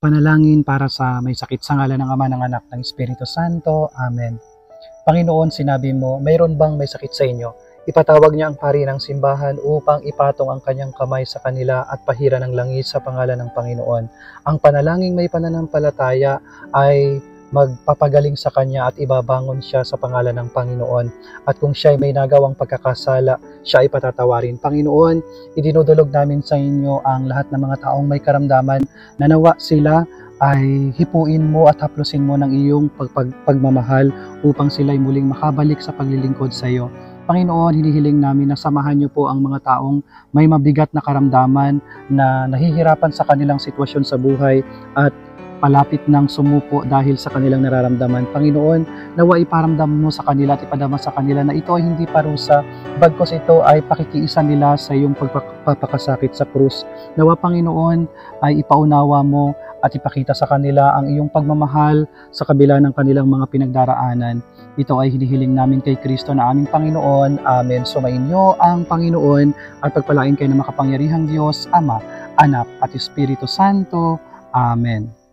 Panalangin para sa may sakit sa ngalan ng Ama, ng Anak, ng Espiritu Santo. Amen. Panginoon, sinabi mo, mayroon bang may sakit sa inyo? Ipatawag niya ang pari ng simbahan upang ipatong ang kanyang kamay sa kanila at pahira ng langis sa pangalan ng Panginoon. Ang panalangin may pananampalataya ay magpapagaling sa kanya at ibabangon siya sa pangalan ng Panginoon. At kung siya ay may nagawang pagkakasala, siya ay patatawarin. Panginoon, idinudulog namin sa inyo ang lahat ng mga taong may karamdaman na nawa sila ay hipuin mo at haplusin mo ng iyong pagmamahal upang sila ay muling makabalik sa paglilingkod sa iyo. Panginoon, hinihiling namin na samahan niyo po ang mga taong may mabigat na karamdaman na nahihirapan sa kanilang sitwasyon sa buhay at palapit ng sumuko dahil sa kanilang nararamdaman. Panginoon, nawa iparamdam mo sa kanila at ipadama sa kanila na ito ay hindi parusa, bagkus ito ay pakikiisa nila sa iyong pagpapakasakit sa krus. Nawa Panginoon ay ipaunawa mo at ipakita sa kanila ang iyong pagmamahal sa kabila ng kanilang mga pinagdaraanan. Ito ay hinihiling namin kay Kristo na aming Panginoon. Amen. Sumainyo ang Panginoon at pagpalain kayo ng makapangyarihang Diyos, Ama, Anak at Espiritu Santo. Amen.